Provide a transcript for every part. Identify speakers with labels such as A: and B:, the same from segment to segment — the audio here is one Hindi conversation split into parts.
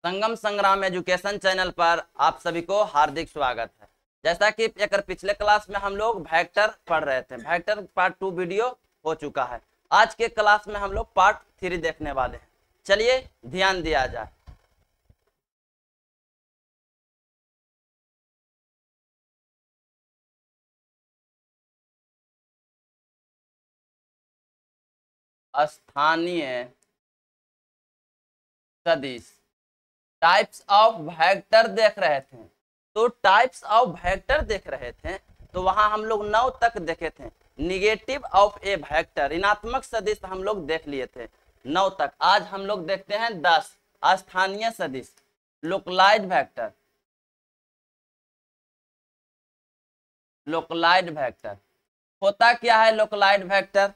A: संगम संग्राम एजुकेशन चैनल पर आप सभी को हार्दिक स्वागत है। जैसा कि एक पिछले क्लास में हम लोग वेक्टर पढ़ रहे थे, वेक्टर पार्ट 2 वीडियो हो चुका है। आज के क्लास में हम लोग पार्ट 3 देखने वाले हैं। चलिए ध्यान दिया जाए। स्थानीय सदिश, टाइप्स ऑफ वेक्टर देख रहे थे। तो टाइप्स ऑफ वेक्टर देख रहे थे तो वहां हम लोग 9 तक देखे थे। निगेटिव ऑफ ए वेक्टर, ऋणात्मक सदिश हम लोग देख लिए थे 9 तक। आज हम लोग देखते हैं 10 स्थानीय सदिश, लोकलाइज्ड वेक्टर। लोकलाइज्ड वेक्टर होता क्या है? लोकलाइज्ड वेक्टर,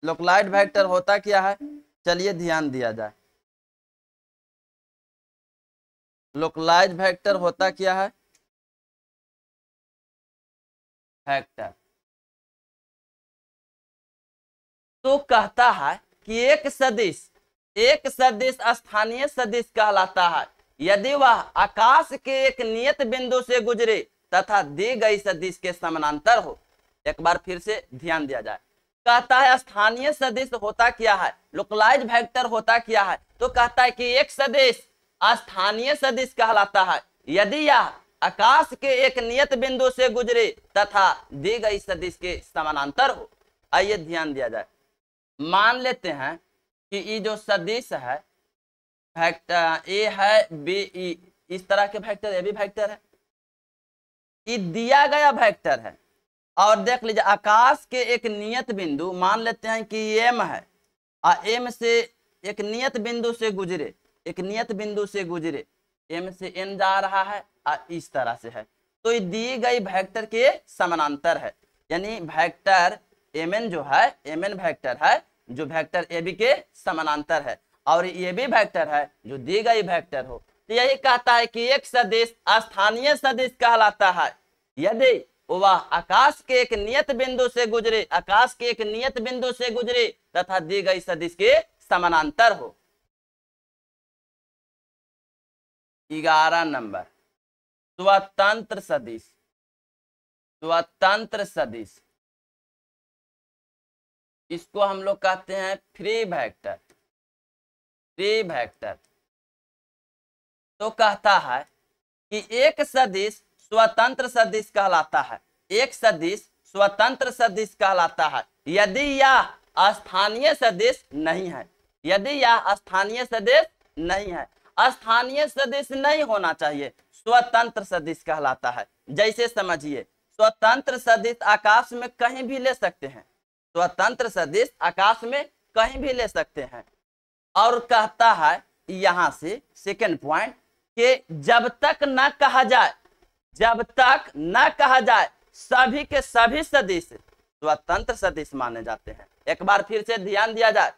A: लोकलाइज्ड वेक्टर होता क्या है? चलिए ध्यान दिया जाए। लोकलाइज्ड वेक्टर होता क्या है? वेक्टर तो कहता है कि एक सदिश स्थानीय सदिश कहलाता है यदि वह आकाश के एक नियत बिंदु से गुजरे तथा दी गई सदिश के समानांतर हो। एक बार फिर से ध्यान दिया जाए। कहता है स्थानीय सदिश होता क्या है, लोकलाइज्ड वेक्टर होता क्या है? तो कहता है कि एक सदिश स्थानीय सदिश कहलाता है यदि यह आकाश के एक नियत बिंदु से गुजरे तथा दी गई सदिश के समानांतर हो। आइए ध्यान दिया जाए। मान लेते हैं कि ये जो सदिश है वेक्टर ए है बी, इस तरह के वेक्टर ए भी वेक्टर है, ये दिया गया वेक्टर है। और देख लीजिए आकाश के एक नियत बिंदु, मान लेते हैं कि एम है और एम से एक नियत बिंदु से गुजरे, एक नियत बिंदु से गुजरे, एम से एन जा रहा है और इस तरह से है। तो ये दी गई वेक्टर के समानांतर है, यानी वेक्टर एम एन जो है, एम एन वेक्टर है जो वेक्टर ए बी के समानांतर है और ये भी वेक्टर है जो दी गई वेक्टर हो। तो यही कहता है कि एक सदिश स्थानीय सदिश कहलाता है यदि वह आकाश के एक नियत बिंदु से गुजरे, आकाश के एक नियत बिंदु से गुजरे तथा दी गई सदिश के समानांतर हो। 11 नंबर स्वतंत्र सदिश। स्वतंत्र सदिश इसको हम लोग कहते हैं फ्री वेक्टर। फ्री वेक्टर तो कहता है कि एक सदिश स्वतंत्र सदिश कहलाता है, एक सदिश स्वतंत्र सदिश कहलाता है यदि यह स्थानीय सदिश नहीं है, यदि यह स्थानीय सदिश नहीं है। स्थानीय सदिश नहीं होना चाहिए, स्वतंत्र सदिश कहलाता है। जैसे समझिए, स्वतंत्र सदिश आकाश में कहीं भी ले सकते हैं, स्वतंत्र सदिश आकाश में कहीं भी ले सकते हैं। और कहता है यहां से सेकंड पॉइंट कि जब तक न कहा जाए, जब तक न कहा जाए सभी के सभी सदिश स्वतंत्र सदिश माने जाते हैं। एक बार फिर से ध्यान दिया जाए।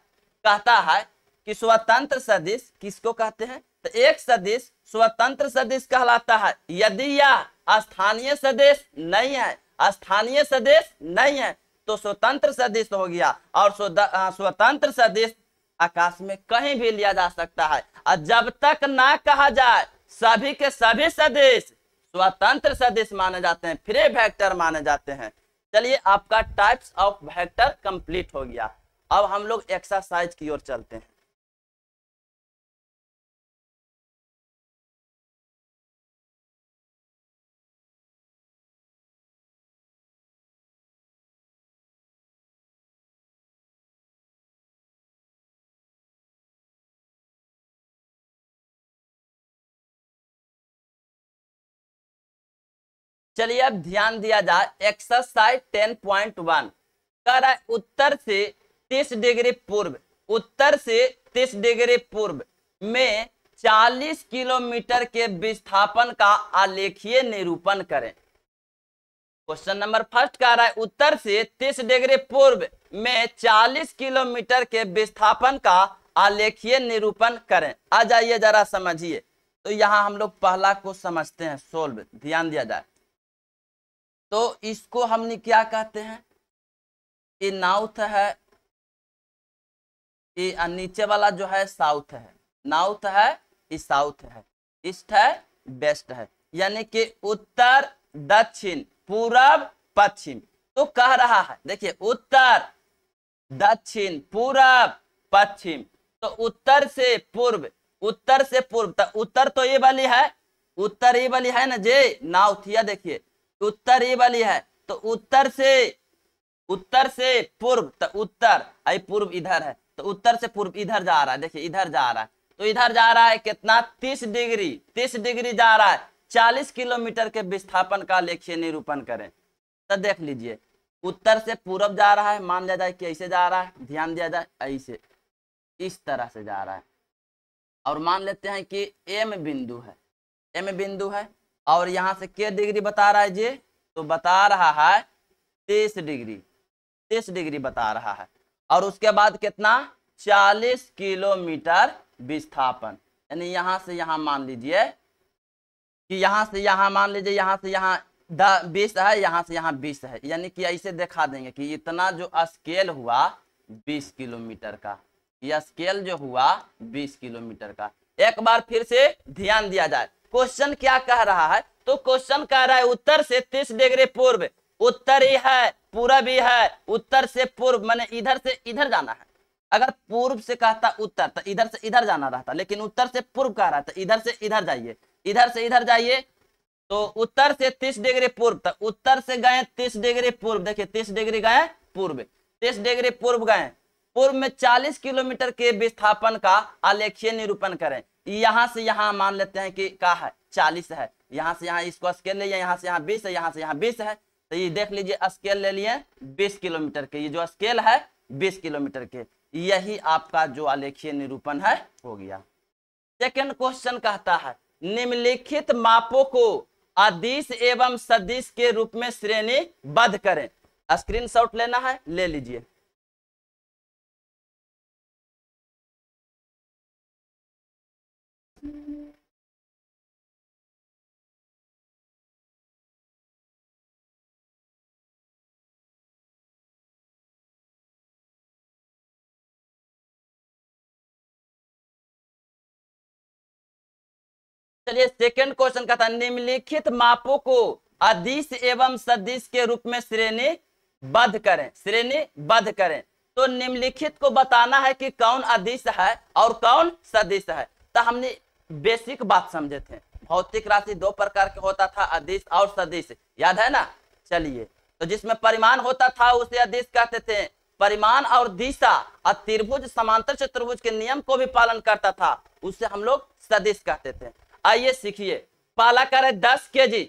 A: कहता है कि स्वतंत्र सदिश किसको कहते हैं? तो एक सदिश स्वतंत्र सदिश कहलाता है यदि यह स्थानीय सदिश नहीं है, स्थानीय सदिश नहीं है तो स्वतंत्र सदिश हो गया। और स्वतंत्र सदिश आकाश में कहीं भी लिया जा सकता है। और जब तक ना कहा जाए सभी के सभी सदिश स्वतंत्र सदिश माने जाते हैं, फ्री वेक्टर माने जाते हैं। चलिए आपका टाइप्स ऑफ वेक्टर कंप्लीट हो गया। अब हम लोग एक्सरसाइज की ओर चलते हैं। चलिए अब ध्यान दिया जाए। एक्सरसाइज 10.1 कह रहा है उत्तर से 30 डिग्री पूर्व, उत्तर से 30 डिग्री पूर्व में 40 किलोमीटर के विस्थापन का आलेखीय निरूपण करें। क्वेश्चन नंबर फर्स्ट कह रहा है उत्तर से 30 डिग्री पूर्व में 40 किलोमीटर के विस्थापन का आलेखीय निरूपण करें। आ जाइए जरा समझिए। तो यहां हम लोग पहला को समझते हैं, सोल्व। ध्यान दिया जाए तो इसको हमने क्या कहते हैं? ये नॉर्थ है, ये नीचे वाला जो है साउथ है, नॉर्थ है, ये साउथ है। ईस्ट है, वेस्ट है, यानी कि उत्तर दक्षिण पूरब पश्चिम। तो कह रहा है देखिए उत्तर दक्षिण पूरब पश्चिम, तो उत्तर से पूर्व, उत्तर से पूर्व, तो उत्तर तो ये वाली है, उत्तर ये वाली है ना जे नाउथिया, देखिए उत्तर ये वाली है, तो उत्तर से पूर्व, तो उत्तर आई पूर्व इधर है, तो उत्तर से पूर्व इधर जा रहा है, देखिए इधर जा रहा है, तो इधर जा रहा है कितना 30 डिग्री, 30 डिग्री जा रहा है। 40 किलोमीटर के विस्थापन का लेखीय निरूपण करें। तो देख लीजिए उत्तर से पूरब जा रहा है, मान लिया जाए कि ऐसे जा रहा है, ध्यान दिया जाए ऐसे इस तरह से जा रहा है, और मान लेते हैं कि एम बिंदु है, एम बिंदु है, और यहां से के डिग्री बता रहा है जी, तो बता रहा है 30 डिग्री, 30 डिग्री बता रहा है, और उसके बाद कितना 40 किलोमीटर विस्थापन, यानी यहां से यहां मान लीजिए कि यहां से यहां मान लीजिए, यहां से यहां 20 है, यहां से यहां 20 है, यानी कि ऐसे दिखा देंगे कि इतना जो स्केल हुआ 20 किलोमीटर का, यह स्केल जो हुआ 20 किलोमीटर का। एक बार फिर से ध्यान दिया जाए क्वेश्चन क्या कह रहा है, तो क्वेश्चन कह रहा है उत्तर से 30 डिग्री पूर्व, उत्तर ही है पूरब ही है, उत्तर से पूर्व माने इधर से इधर जाना है। अगर पूर्व से कहता उत्तर तो इधर से इधर जाना रहता, लेकिन उत्तर से पूर्व कह रहा था, इधर से इधर जाइए, इधर से इधर जाइए, तो उत्तर से 30 डिग्री पूर्व, तो उत्तर से गए 30 डिग्री पूर्व, देखिए 30 डिग्री गए पूर्व, 30 डिग्री पूर्व गए, पूर्व में 40 किलोमीटर के विस्थापन का आलेखीय निरूपण करें। यहां से यहां मान लेते हैं कि क्या है 40 है, यहां से यहां इसको स्केल ले, यहां से यहां 20 है, यहां से यहां 20 है, तो ये देख लीजिए स्केल ले लिए 20 किलोमीटर के, ये जो स्केल है 20 किलोमीटर के, यही आपका जो आलेखीय निरूपण है हो गया। सेकंड क्वेश्चन कहता है निम्नलिखित मापों को अदिश एवं सदिश के रूप में श्रेणीबद्ध करें। स्क्रीनशॉट लेना है ले लीजिए। चलिए सेकंड क्वेश्चन का था निम्नलिखित मापों को अदिश एवं सदिश के रूप में श्रेणीबद्ध करें, श्रेणीबद्ध करें। तो निम्नलिखित को बताना है कि कौन अदिश है और कौन सदिश है। तो हमने बेसिक बात समझे थे, भौतिक राशि दो प्रकार के होता था, अदिश और सदिश, याद है ना। चलिए तो जिसमें परिमाण होता था उसे अदिश कहते थे, परिमाण और दिशा और त्रिभुज समांतर चतुर्भुज के नियम को भी पालन करता था उसे हम लोग सदिश कहते थे। आइए सीखिए, पहला करे 10 केजी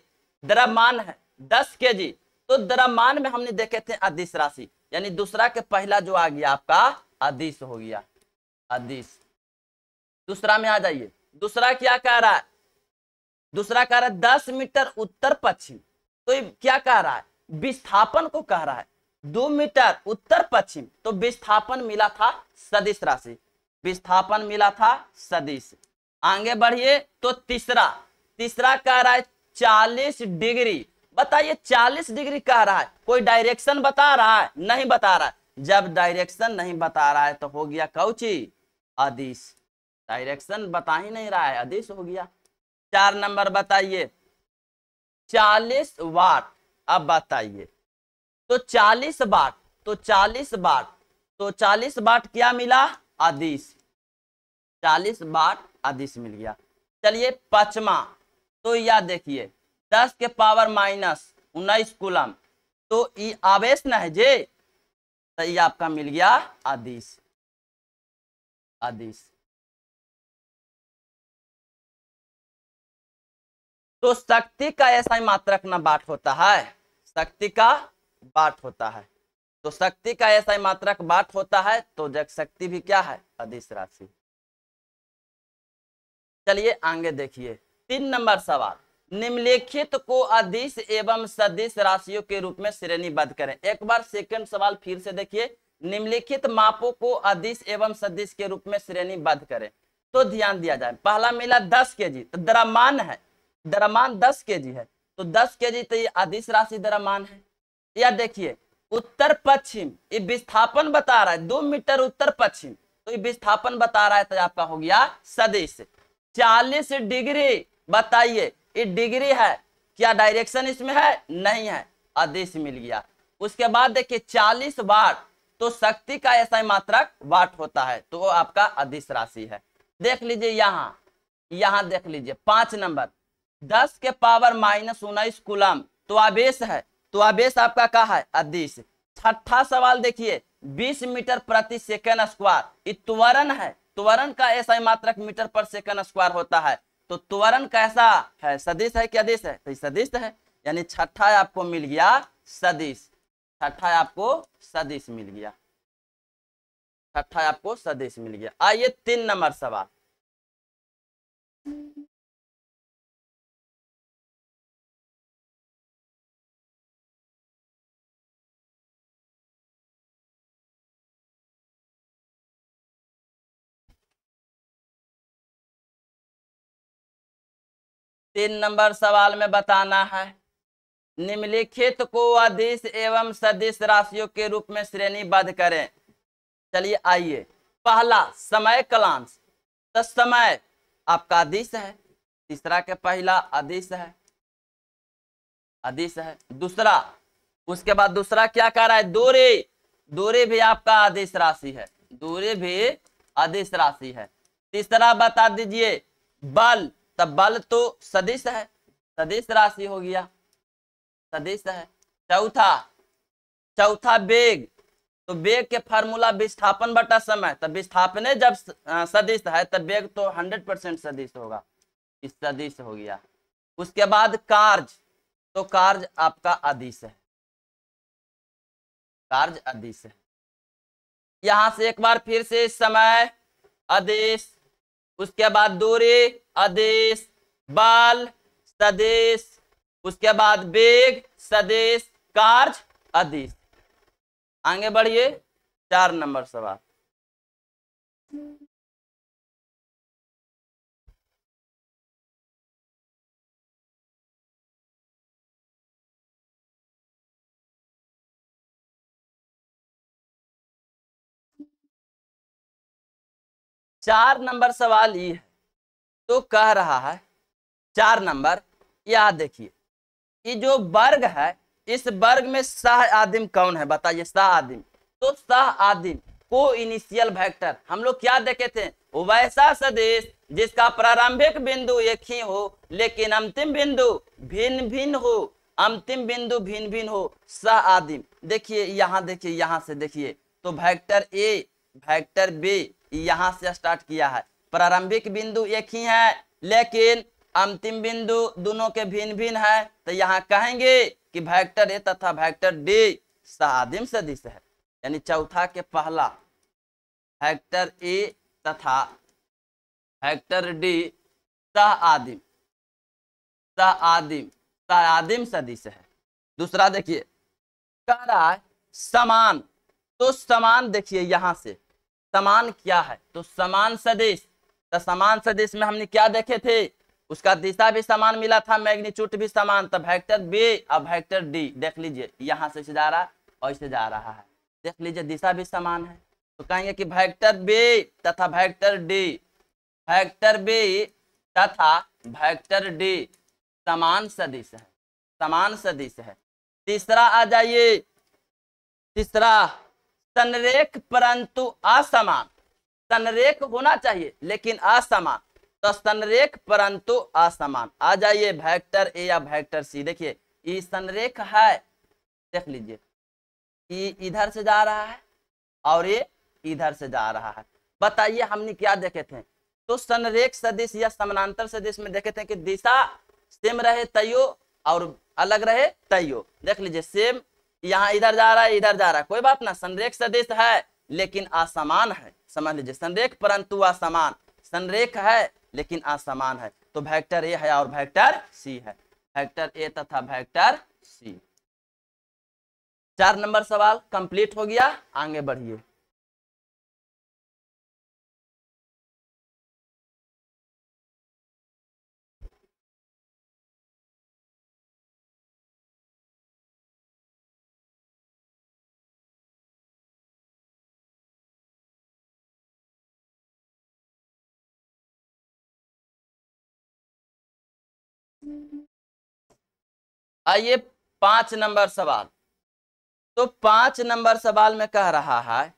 A: द्रव्यमान है, 10 केजी, तो द्रव्यमान में हमने देखे थे अदिश राशि, यानी दूसरा के पहला जो आ गया आपका अदिश हो गया, अदिश। दूसरा में आ जाइए, दूसरा क्या कह रहा है, दूसरा कह रहा है 10 मीटर उत्तर पश्चिम, तो ये क्या कह रहा है विस्थापन को कह रहा है 2 मीटर उत्तर पश्चिम, तो विस्थापन मिला था सदिश राशि, विस्थापन मिला था सदिश। आगे बढ़िए तो तीसरा, तीसरा कह रहा है 40 डिग्री, बताइए 40 डिग्री कह रहा है, कोई डायरेक्शन बता रहा है, नहीं बता रहा है। जब डायरेक्शन नहीं बता रहा है तो हो गया कौची अदिश, डायरेक्शन बता ही नहीं रहा है, अदिश हो गया। 4 नंबर बताइए 40 वाट, अब बताइए तो 40 वाट, तो 40 वाट, तो 40 वाट क्या मिला अदिश, 40 वाट अदिश मिल गया। चलिए पांचवा, तो यह देखिए 10 के पावर माइनस 19 कूलम, तो ये आवेश न है जे, तो ये आपका मिल गया अदिश, अदिश। तो शक्ति का ऐसा मात्रक ना वाट होता है, शक्ति का वाट होता है, तो शक्ति का ऐसा मात्रक वाट होता है, तो जग शक्ति भी क्या है अदिश राशि। चलिए आगे देखिए 3 नंबर सवाल, निम्नलिखित को अदिश एवं सदिश राशियों के रूप में श्रेणीबद्ध करें। एक बार सेकंड सवाल फिर से देखिए, निम्नलिखित मापों को अदिश एवं सदिश के रूप में श्रेणीबद्ध करें। तो ध्यान दिया जाए, पहला मिला 10 केजी, तो द्रव्यमान है, द्रव्यमान 10 केजी है, तो 10 केजी तो ये अदिश राशि द्रव्यमान है। या देखिए उत्तर पश्चिम, ये विस्थापन बता रहा है 2 मीटर उत्तर पश्चिम, तो ये विस्थापन बता रहा है, तो आपका हो गया सदिश। 40 डिग्री। बताइए ये डिग्री है, क्या डायरेक्शन इसमें है? नहीं है, अदिश मिल गया। उसके बाद देखिए 40 वाट, तो शक्ति का ऐसा मात्रक वाट होता है, तो वो आपका अदिश राशि है। देख लीजिए यहां देख लीजिए 5 नंबर, 10 के पावर -19 कूलम तो आवेश है, तो आवेश आपका क्या है? अदिश। छठा सवाल देखिए 20 मीटर प्रति सेकंड स्क्वायर, ये त्वरण है, त्वरण का ऐसा मात्रक मीटर पर सेकंड स्क्वायर होता है, तो त्वरण कैसा है? सदिश है कि अदिश है? तो सदिश है, यानी छठा आपको मिल गया सदिश। छठा आपको सदिश मिल गया, छठा आपको सदिश मिल गया। आइए 3 नंबर सवाल। तीन नंबर सवाल में बताना है, निम्नलिखित को अदिश एवं सदिश राशियों के रूप में श्रेणीबद्ध करें। चलिए आइए, पहला समय कालांश, तो समय आपका अदिश है, तीसरा के पहला अदिश है, अदिश है। दूसरा, उसके बाद दूसरा क्या कह रहा है? दूरी, दूरी भी आपका अदिश राशि है, दूरी भी अदिश राशि है। तीसरा बता दीजिए बल, तब बल तो सदिश है, सदिश राशि हो गया, सदिश है। चौथा, चौथा वेग, तो वेग के फार्मूला विस्थापन बटा समय, तब विस्थापने जब सदिश है तब वेग तो 100% सदिश होगा, इस सदिश हो गया। उसके बाद कार्य, तो कार्य आपका अदिश है, कार्य अदिश है। यहां से एक बार फिर से समय अदिश, उसके बाद दूरी अदिश, बल सदिश, उसके बाद वेग सदिश, कार्य अदिश। आगे बढ़िए 4 नंबर सवाल। चार नंबर सवाल ये है, तो कह रहा है 4 नंबर, यह देखिए ये जो वर्ग है, इस वर्ग में सह आदिम कौन है? बताइए सह आदिम, तो सह आदिम को इनिशियल वेक्टर हम लोग क्या देखे थे? वैसा सदिश जिसका प्रारंभिक बिंदु एक ही हो लेकिन अंतिम बिंदु भिन्न भिन्न हो, अंतिम बिंदु भिन्न भिन्न हो, सह आदिम। देखिए यहां, देखिए यहां से देखिए, तो वेक्टर ए वेक्टर बी यहां से स्टार्ट किया है, प्रारंभिक बिंदु एक ही है लेकिन अंतिम बिंदु दोनों के भिन्न भिन्न है, तो यहाँ कहेंगे कि वेक्टर ए तथा वेक्टर डी सहादिम सदिश है। यानी चौथा के पहला वेक्टर ए तथा वेक्टर डी सह आदिम सदिश है। दूसरा देखिए कह रहा है समान, तो समान देखिए यहां से समान क्या है? तो समान सदिश, तो समान सदिश में हमने क्या देखे थे? उसका दिशा भी समान मिला था, मैग्नीट्यूड भी समान, तब वेक्टर बी और वेक्टर डी देख लीजिए यहां से जा रहा है और ऐसे जा रहा है, देख लीजिए दिशा भी समान है, तो कहेंगे कि वेक्टर बी तथा वेक्टर डी, वेक्टर बी तथा वेक्टर डी समान सदिश है, समान सदिश है। तीसरा आ जाइए, तीसरा संरेख परंतु असमान, संरेख होना चाहिए लेकिन असमान, तो संरेख परंतु असमान। आ जाइए वेक्टर ए या वेक्टर सी, देखिए ये संरेख है, देख लीजिए ये इधर से जा रहा है और ये इधर से जा रहा है। बताइए हमने क्या देखे थे? तो संरेख सदिश या समानांतर सदिश में देखे थे कि दिशा सेम रहे तैयो और अलग रहे तैयो, देख लीजिए सेम, यहाँ इधर जा रहा है इधर जा रहा है, कोई बात ना, संरेख सदिश है लेकिन असमान है, समझ लीजिए संरेख परंतु असमान, संरेख है लेकिन असमान है, तो वेक्टर ए है और वेक्टर सी है, वेक्टर ए तथा वेक्टर सी। 4 नंबर सवाल कंप्लीट हो गया, आगे बढ़िए। आइए 5 नंबर सवाल। तो 5 नंबर सवाल में कह रहा है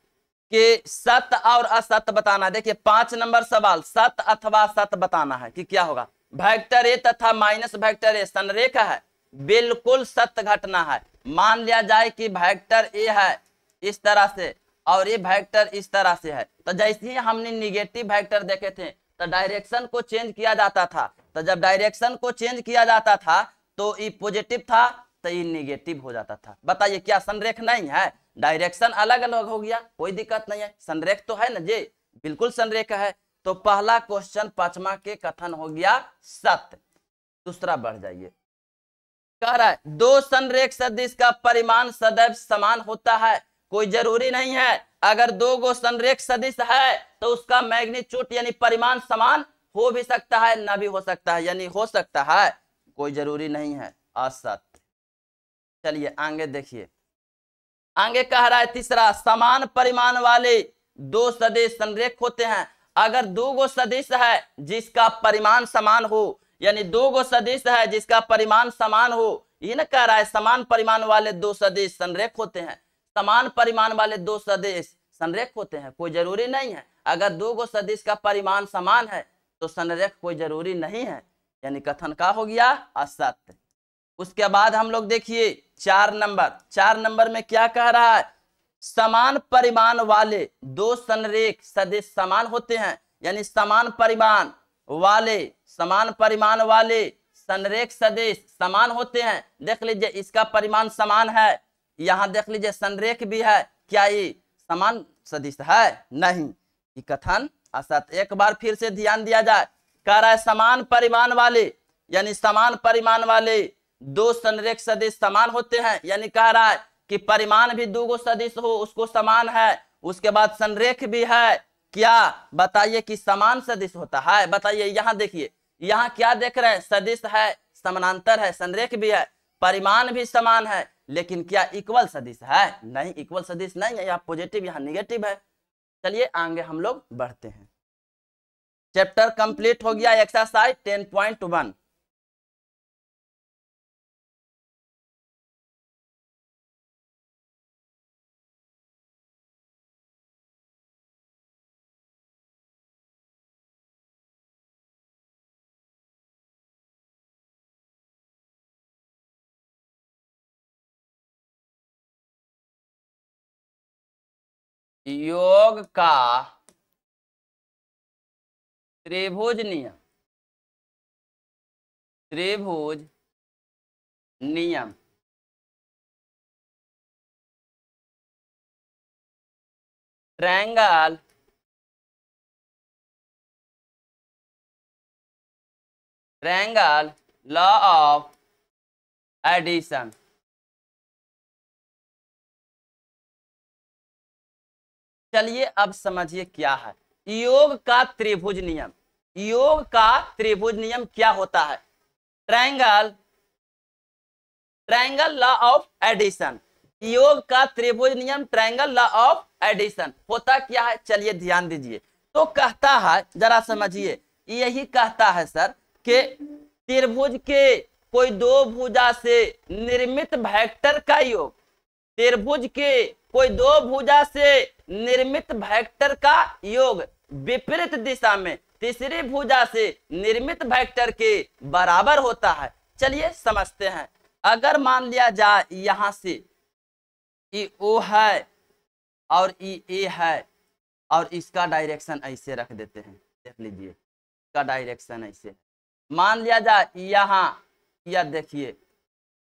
A: कि सत्य और असत्य बताना। देखिए 5 नंबर सवाल, सत्य अथवा असत्य बताना है कि क्या होगा। वेक्टर ए तथा माइनस वेक्टर ए संरेख है, बिल्कुल सत्य घटना है। मान लिया जाए कि वेक्टर ए है इस तरह से और ये वेक्टर इस तरह से है, तो जैसे ही हमने निगेटिव वेक्टर देखे थे तो डायरेक्शन को चेंज किया जाता था। तो जब डायरेक्शन को चेंज किया जाता था तो ये पॉजिटिव था तो ये निगेटिव हो जाता था। बताइए क्या संरेख नहीं है? डायरेक्शन अलग अलग हो गया, कोई दिक्कत नहीं है, संरेख तो है ना जी, बिल्कुल संरेख है। तो पहला क्वेश्चन 5वां के कथन हो गया सत्य। दूसरा बढ़ जाइए, कह रहा है दो संरेख सदिश का परिमाण सदैव समान होता है। कोई जरूरी नहीं है, अगर दो गो संरेख सदिश है तो उसका मैग्नीट्यूड यानी परिमाण समान हो भी सकता है, ना भी हो सकता है, यानी हो सकता है, कोई जरूरी नहीं है, असत्य। चलिए आगे देखिए, आगे कह रहा है तीसरा, समान परिमाण वाले दो सदिश संरेख होते हैं। अगर दो गो सदिश है जिसका परिमाण समान हो, यानी दो गो सदिश है जिसका परिमाण समान हो, ये ना कह रहा है समान परिमाण वाले दो सदिश संरेख होते हैं। समान परिमाण वाले दो सदिश संरेख होते हैं, कोई जरूरी नहीं है। अगर दो गो सदिश का परिमाण समान है तो संरेख कोई जरूरी नहीं है, यानी कथन का हो गया असत्य। उसके बाद हम लोग देखिए 4 नंबर, 4 नंबर में क्या कह रहा है, समान परिमाण वाले दो संरेख सदिश समान होते हैं, यानी समान परिमाण वाले संरेख सदिश समान होते हैं। देख लीजिए इसका परिमाण समान है, यहां देख लीजिए संरेख भी है, क्या ये समान सदिश है? नहीं, ये कथन असत्य। एक बार फिर से ध्यान दिया जाए, कह रहा है समान परिमाण वाले, यानी समान परिमाण वाले दो संरेख सदिश समान होते हैं, यानी कह रहा है कि परिमाण भी दो गो सदिश हो उसको समान है, उसके बाद संरेख भी है, क्या बताइए कि समान सदिश होता है? बताइए, यहाँ देखिए, यहाँ क्या देख रहे हैं, सदिश है, समानांतर है, संरेख भी है, परिमाण भी समान है, लेकिन क्या इक्वल सदिश है? नहीं, इक्वल सदिश नहीं है, यहाँ पॉजिटिव यहाँ निगेटिव है। चलिए आगे हम लोग बढ़ते हैं। चैप्टर कंप्लीट हो गया, एक्सरसाइज 10.1। योग का त्रिभुज नियम, त्रिभुज नियम ट्रायंगल लॉ ऑफ एडिशन। चलिए अब समझिए क्या है योग का त्रिभुज नियम। योग का त्रिभुज नियम क्या होता है? Triangle law of addition. योग का त्रिभुज नियम ट्रायंगल लॉ ऑफ एडिशन होता क्या है? चलिए ध्यान दीजिए। तो कहता है, जरा समझिए, यही कहता है सर कि त्रिभुज के कोई दो भुजा से निर्मित वेक्टर का योग, त्रिभुज के कोई दो भुजा से निर्मित वेक्टर का योग विपरीत दिशा में तीसरी भुजा से निर्मित वेक्टर के बराबर होता है। चलिए समझते हैं। अगर मान लिया जाए यहां से ई ओ है और ई ए है और इसका डायरेक्शन ऐसे रख देते हैं, देख लीजिए इसका डायरेक्शन ऐसे, मान लिया जाए यहाँ, यह देखिए,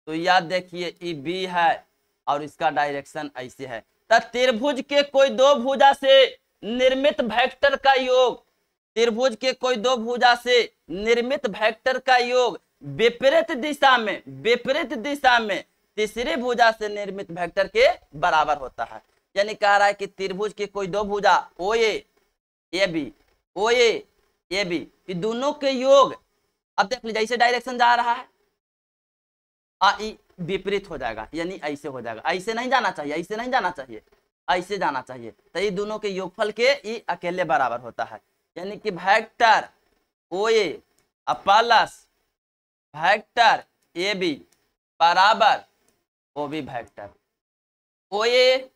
A: तो यह देखिए ई बी है और इसका डायरेक्शन ऐसे है। तो त्रिभुज के कोई दो भुजा से निर्मित वेक्टर का योग, त्रिभुज के कोई दो भुजा से निर्मित वेक्टर का योग विपरीत दिशा में तीसरी भुजा से निर्मित वेक्टर के बराबर होता है। यानी कह रहा है कि त्रिभुज के कोई दो भुजा ओ ए बी, ये दोनों के योग, अब देख लीजिए ऐसे डायरेक्शन जा रहा है, विपरीत हो जाएगा, यानी ऐसे हो जाएगा, ऐसे नहीं जाना चाहिए, ऐसे नहीं जाना चाहिए, ऐसे जाना चाहिए। तो ये दोनों के योगफल के ये अकेले बराबर होता है। यानी कि vector O A plus vector A B बराबर O B vector O A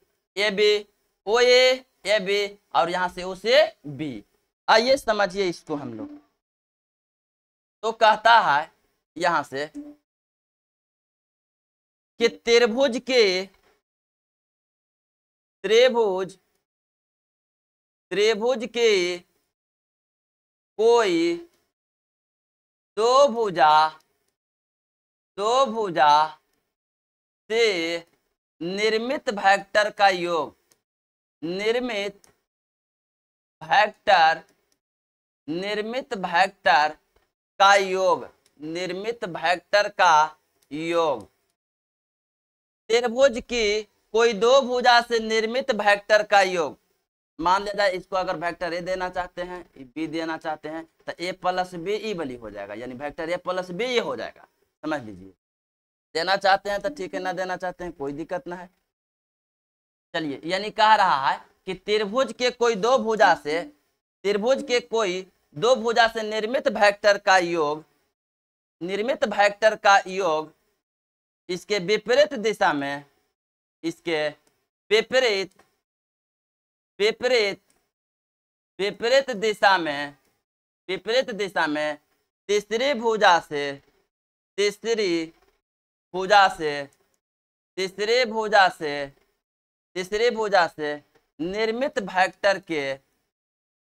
A: B O A B और यहां से ओ से बी। आइए समझिए इसको हम लोग। तो कहता है यहां से कि त्रिभुज के त्रिभुज के कोई दो भुजा से निर्मित वेक्टर का योग निर्मित वेक्टर का योग त्रिभुज की कोई दो भुजा से निर्मित वेक्टर का योग। मान लिया जाए इसको अगर वेक्टर ए देना चाहते हैं, बी देना चाहते हैं, तो ए प्लस बी ई बली हो जाएगा, यानी वेक्टर ए प्लस बी ये हो जाएगा। समझ लीजिए। देना चाहते हैं तो ठीक है, ना देना चाहते हैं कोई दिक्कत ना है। चलिए, यानी कह रहा है कि त्रिभुज के कोई दो भुजा से निर्मित वेक्टर का योग इसके विपरीत दिशा में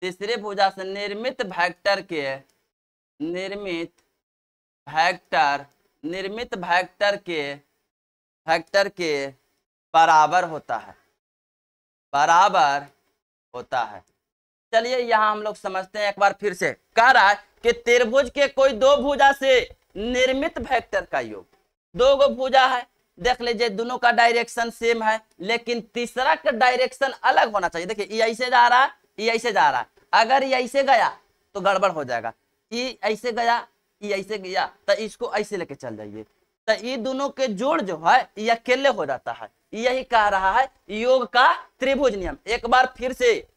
A: तीसरी भुजा से निर्मित वेक्टर के बराबर होता है। चलिए यहां हम लोग समझते हैं एक बार फिर से। कह रहा है कि त्रिभुज के कोई दो भुजा से निर्मित वेक्टर का योग। दो गो भुजा है, देख लीजिए दोनों का डायरेक्शन सेम है, लेकिन तीसरा का डायरेक्शन अलग होना चाहिए। देखिए ये ऐसे जा रहा है, ये ऐसे जा रहा है। अगर ये ऐसे गया तो गड़बड़ हो जाएगा, ये ऐसे गया, ये ऐसे गया, तो इसको ऐसे लेके चल जाइए, तो ये दोनों के जोड़ जो है ये अकेले हो जाता है। यही कह रहा है योग का त्रिभुज नियम। एक बार फिर से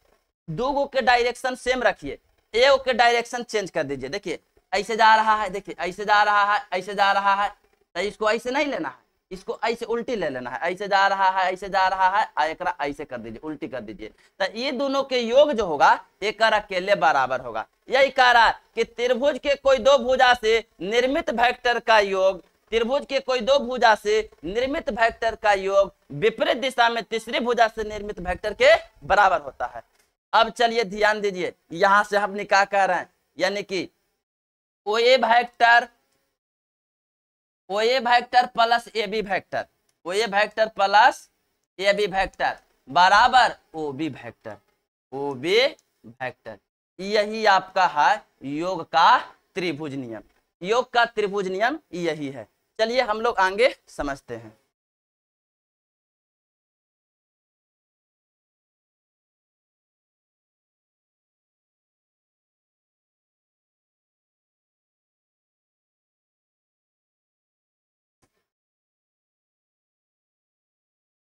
A: दो गो के डायरेक्शन सेम रखिए, एक के डायरेक्शन चेंज कर दीजिए। देखिए ऐसे जा रहा है, देखिए ऐसे जा रहा है, ऐसे जा रहा है, तो इसको ऐसे नहीं लेना है, इसको ऐसे उल्टी ले लेना है। ऐसे जा रहा है, ऐसे जा रहा है, एकरा ऐसे कर दीजिए, उल्टी कर दीजिए, तो ये दोनों के योग जो होगा एक अकेले बराबर होगा। यही कह रहा है कि त्रिभुज के कोई दो भुजा से निर्मित वेक्टर का योग विपरीत दिशा में तीसरी भुजा से निर्मित वेक्टर के बराबर होता है। अब चलिए ध्यान दीजिए, यहां से हम क्या कह रहे हैं, यानी कि O A vector plus A B vector बराबर ओ बी वेक्टर। यही आपका है योग का त्रिभुज नियम यही है। चलिए हम लोग आगे समझते हैं।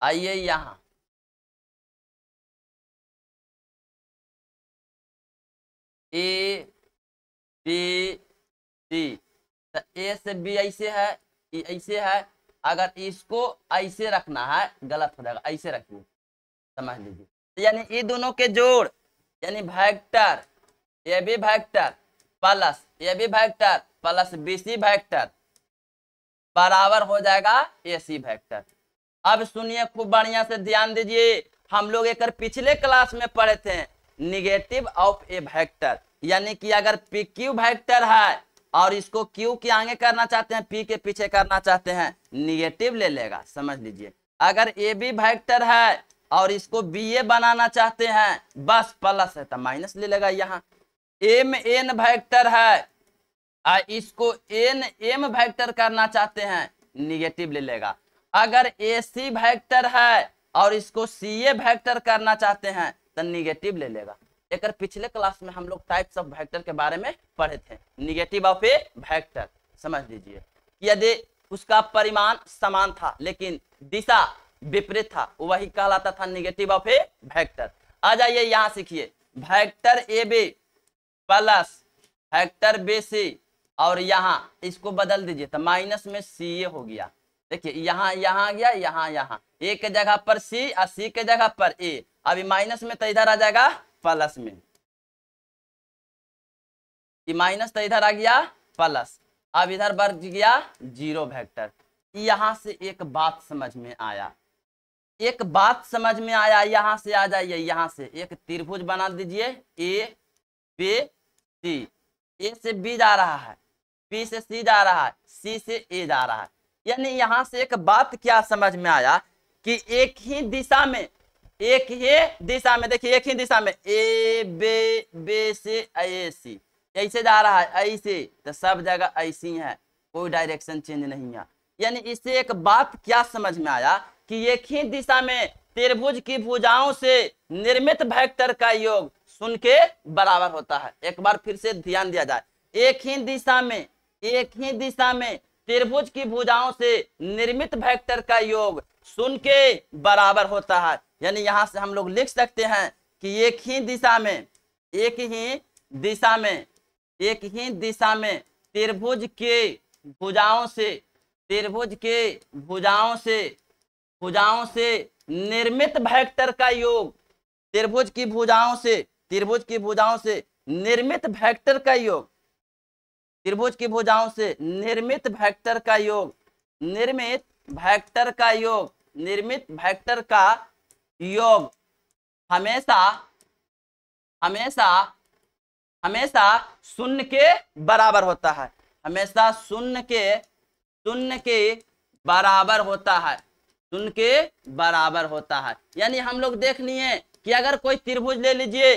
A: आइए यहां ए बी सी, तो ए से बी ऐसे है, ये ऐसे है। अगर इसको ऐसे रखना है गलत हो जाएगा, ऐसे रखिए, समझ लीजिए। यानी ये दोनों के जोड़ यानी vector A B vector plus b c vector बराबर हो जाएगा ए सी वेक्टर। अब सुनिए खूब बढ़िया से ध्यान दीजिए, हम लोग एक पिछले क्लास में पढ़े थे निगेटिव ऑफ ए वेक्टर, यानी कि अगर पी क्यू वेक्टर है और इसको क्यू के आगे करना चाहते हैं, पी के पीछे करना चाहते हैं, निगेटिव ले लेगा। समझ लीजिए। अगर ए बी वेक्टर है और इसको बी ए बनाना चाहते हैं, बस प्लस है तो माइनस ले लेगा। यहाँ एम एन वेक्टर है और इसको एन एम वेक्टर करना चाहते हैं, निगेटिव ले लेगा। अगर ए सी वेक्टर है और इसको सी ए वेक्टर करना चाहते हैं तो निगेटिव ले लेगा। एक पिछले क्लास में हम लोग टाइप्स ऑफ वेक्टर के बारे में पढ़े थे, निगेटिव ऑफ ए वेक्टर। समझ लीजिए, यदि उसका परिमाण समान था लेकिन दिशा विपरीत था, वही कहलाता था निगेटिव ऑफ ए वेक्टर। आ जाइए यहां सीखिए, vector A B plus vector b c और यहाँ इसको बदल दीजिए तो माइनस में सी ए हो गया। देखिए यहाँ यहाँ गया, यहाँ ए के जगह पर सी और सी के जगह पर ए। अभी माइनस में तो इधर आ जाएगा प्लस में, ये माइनस तो इधर आ गया प्लस। अब इधर बढ़ गया जीरो वेक्टर। यहां से एक बात समझ में आया, एक बात समझ में आया। यहां से आ जाइए, यहां से एक त्रिभुज बना दीजिए ए बी सी। ए से बी जा रहा है, बी से सी जा रहा है, सी से ए जा रहा है। यानी यहां से एक बात क्या समझ में आया कि एक ही दिशा में, एक ही दिशा में, देखिए एक ही दिशा में ए बी से ए सी ऐसे जा रहा है, ऐसे तो सब जगह ऐसी है, कोई डायरेक्शन चेंज नहीं है। यानी इससे एक बात क्या समझ में आया कि एक ही दिशा में त्रिभुज की भुजाओं से निर्मित वेक्टर का योग शून्य के बराबर होता है। एक बार फिर से ध्यान दिया जाए, एक ही दिशा में, एक ही दिशा में त्रिभुज की भुजाओं से निर्मित वेक्टर का योग शून्य के बराबर होता है। यानी यहां से हम लोग लिख सकते हैं कि एक ही दिशा में, एक ही दिशा में, एक ही दिशा में त्रिभुज के भुजाओं से, त्रिभुज के भुजाओं से, भुजाओं से निर्मित वेक्टर का योग, त्रिभुज की भुजाओं से, त्रिभुज की भुजाओं से निर्मित वेक्टर का योग, त्रिभुज की भुजाओं से निर्मित वेक्टर का योग, निर्मित वेक्टर का योग, निर्मित वेक्टर का योग हमेशा हमेशा हमेशा शून्य के बराबर होता है, हमेशा शून्य के बराबर होता है, शून्य के बराबर होता है। यानी हम लोग देख लिए कि अगर कोई त्रिभुज ले लीजिए,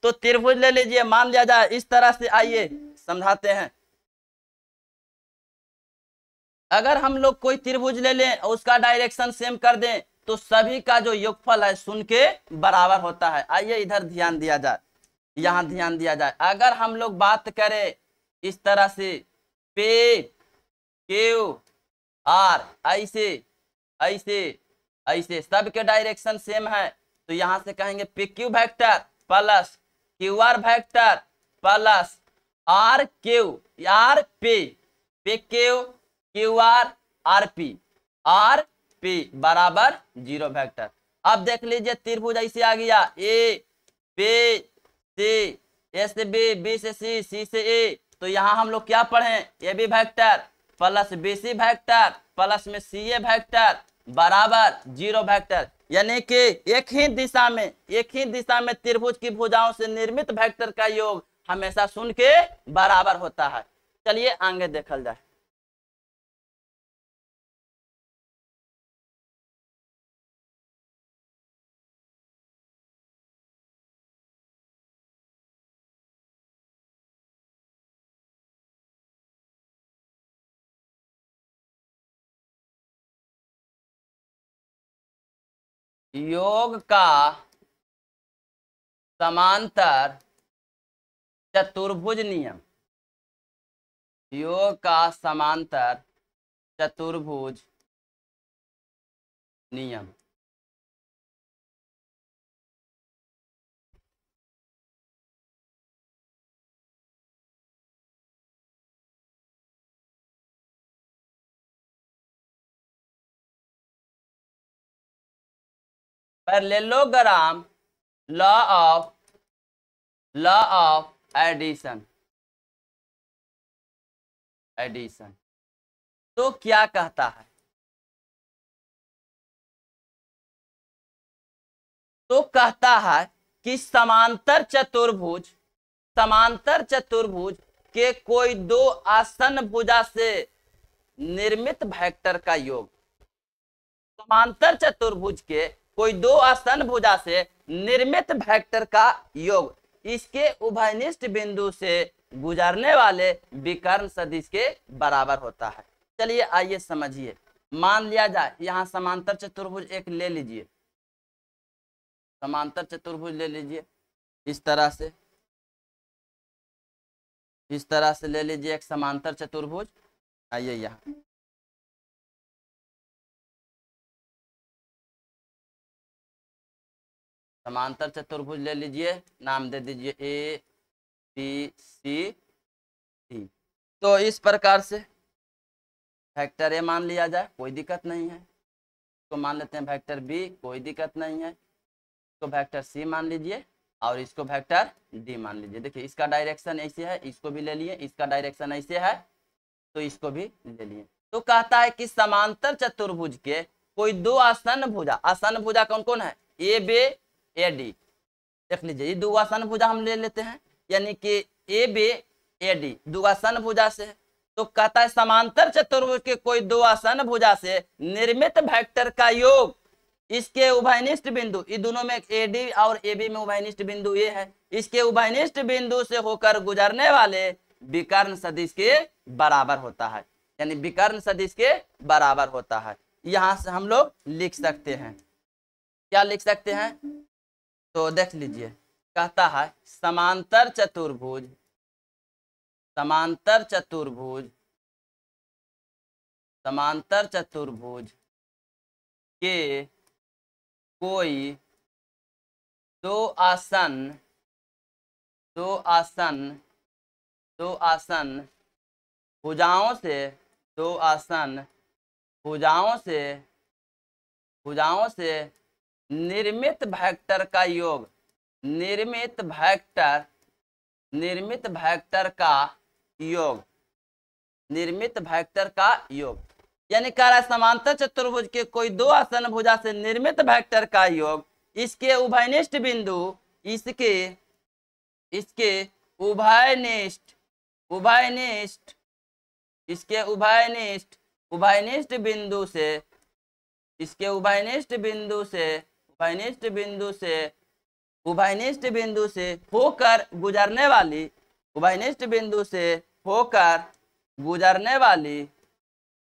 A: तो त्रिभुज ले लीजिए, मान लिया जाए इस तरह से, आइए समझाते हैं। अगर हम लोग कोई त्रिभुज ले लें और उसका डायरेक्शन सेम कर दें तो सभी का जो योगफल है शून्य के बराबर होता है। आइए इधर ध्यान दिया जाए, यहां ध्यान दिया जाए। अगर हम लोग बात करें इस तरह से पे क्यू आर, ऐसे ऐसे ऐसे सबके डायरेक्शन सेम है, तो यहां से कहेंगे p q vector plus q r vector plus r q r p q q r p बराबर जीरो वेक्टर। अब देख लीजिए त्रिभुज ऐसे आ गया ए बी सी, ए से बी, बी से सी, सी से ए। तो यहाँ हम लोग क्या पढ़े, a B vector plus b c vector plus में सी ए वेक्टर बराबर जीरो वेक्टर। यानी कि एक ही दिशा में, एक ही दिशा में त्रिभुज की भुजाओं से निर्मित वेक्टर का योग हमेशा शून्य के बराबर होता है। चलिए आगे देखल जाए। योग का समांतर चतुर्भुज नियम, योग का समांतर चतुर्भुज नियम। Parallelogram law of addition, addition तो क्या कहता है, तो कहता है कि समांतर चतुर्भुज, समांतर चतुर्भुज के कोई दो आसन्न भुजा से निर्मित वेक्टर का योग, समांतर चतुर्भुज के कोई दो आसन्न भुजा से निर्मित वेक्टर का योग इसके उभयनिष्ठ बिंदु से गुजरने वाले विकर्ण सदिश के बराबर होता है। चलिए आइए समझिए। मान लिया जाए यहाँ समांतर चतुर्भुज एक ले लीजिए, समांतर चतुर्भुज ले लीजिए इस तरह से, इस तरह से ले लीजिए एक समांतर चतुर्भुज। आइए यहाँ समांतर चतुर्भुज ले लीजिए, नाम दे दीजिए ए बी सी डी। तो इस प्रकार से वेक्टर ए मान लिया जाए, कोई दिक्कत नहीं है। तो मान लेते हैं वेक्टर बी, कोई दिक्कत नहीं है। तो वेक्टर सी मान लीजिए और इसको वेक्टर डी मान लीजिए। देखिए इसका डायरेक्शन ऐसे है, इसको भी ले लिए, इसका डायरेक्शन ऐसे है तो इसको भी ले लिए। तो कहता है कि समांतर चतुर्भुज के कोई दो आसन भुजा, आसन भुजा कौन कौन है, ए बे ए डी। देख लीजिए ये दो आसन भुजा हम ले लेते हैं, यानी कि ए बे ए डी दो आसन भुजा से। तो कहता है समांतर चतुर्भुज के कोई दो आसन भुजा से निर्मित वेक्टर का योग इसके उभयनिष्ठ बिंदु, ये दोनों में एडी और एबी में उभयनिष्ठ बिंदु ये है, इसके उभयनिष्ठ बिंदु से होकर गुजरने वाले विकर्ण सदिश के बराबर होता है, यानी विकर्ण सदिश के बराबर होता है। यहां से हम लोग लिख सकते हैं, क्या लिख सकते हैं, तो देख लीजिए कहता है समांतर चतुर्भुज, समांतर चतुर्भुज, समांतर चतुर्भुज के कोई दो आसन, दो आसन, दो आसन भुजाओं से, दो आसन भुजाओं से, भुजाओं से निर्मित वेक्टर का योग, निर्मित वेक्टर, निर्मित वेक्टर का योग, निर्मित वेक्टर का योग, यानी कह रहा है समांतर चतुर्भुज के कोई दो आसन भुजा से निर्मित वेक्टर का योग इसके उभयनिष्ठ बिंदु, इसके, इसके उभयनिष्ठ, उभयनिष्ठ, इसके उभयनिष्ठ, उभयनिष्ठ बिंदु से, इसके उभयनिष्ठ बिंदु से, उभयनिष्ठ बिंदु से, उभयनिष्ठ बिंदु से होकर गुजरने वाली, उभयनिष्ठ बिंदु से होकर गुजरने वाली,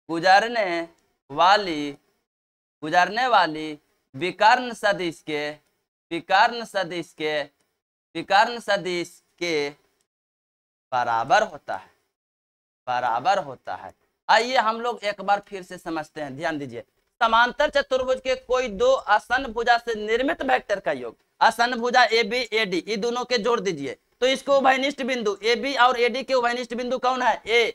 A: गुजरने वाली, गुजरने वाली विकर्ण सदिश के, विकर्ण सदिश के, विकर्ण सदिश के बराबर होता है, बराबर होता है। आइए हम लोग एक बार फिर से समझते हैं, ध्यान दीजिए। समांतर चतुर्भुज के कोई दो आसन भुजा से निर्मित वेक्टर का योग, आसन भुजा ए बी ए डी, ये दोनों के जोड़ दीजिए तो इसको उभयनिष्ठ बिंदु ए बी और ए डी के उभयनिष्ठ बिंदु कौन है, ए,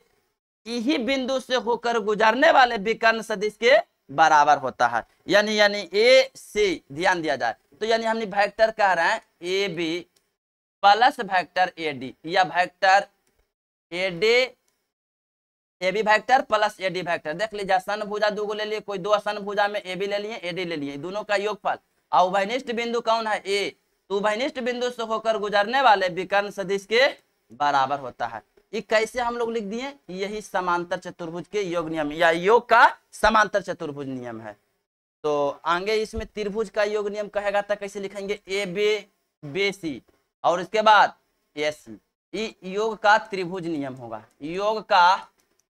A: यही बिंदु से होकर गुजरने वाले विकर्ण सदिश के बराबर होता है, यानी ए सी, ध्यान दिया जाए तो यानी हमने वेक्टर कह रहे हैं A B plus vector A D, या vector A D, A B vector plus A D vector. देख लीजिए आसन भुजा दो ले लिए, कोई दो आसन भुजा में ए बी ले लिए, ए डी ले लिए, दोनों का योगफल, और उभयनिष्ठ बिंदु कौन है, ए, तो उभयनिष्ठ बिंदु से होकर गुजरने वाले विकर्ण सदिश के बराबर होता है। ये कैसे हम लोग लिख दिए, यही समांतर चतुर्भुज के योग नियम या योग का समांतर चतुर्भुज नियम है। तो आगे इसमें त्रिभुज का योग नियम कहेगा तो कैसे लिखेंगे, ए बी बी सी और इसके बाद ए सी, ये योग का त्रिभुज नियम होगा, योग का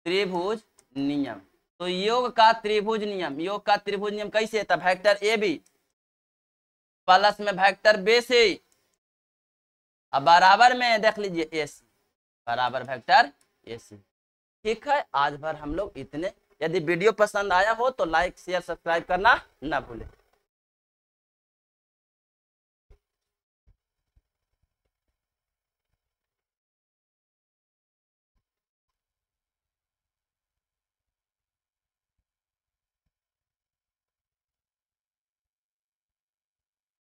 A: त्रिभुज नियम। तो योग का त्रिभुज नियम, योग का त्रिभुज नियम कैसे था, वेक्टर ए बी प्लस में वेक्टर बी सी अब बराबर में देख लीजिए ए सी, बराबर वेक्टर ए सी। ठीक है, आज भर हम लोग इतने। यदि वीडियो पसंद आया हो तो लाइक शेयर सब्सक्राइब करना ना भूलें।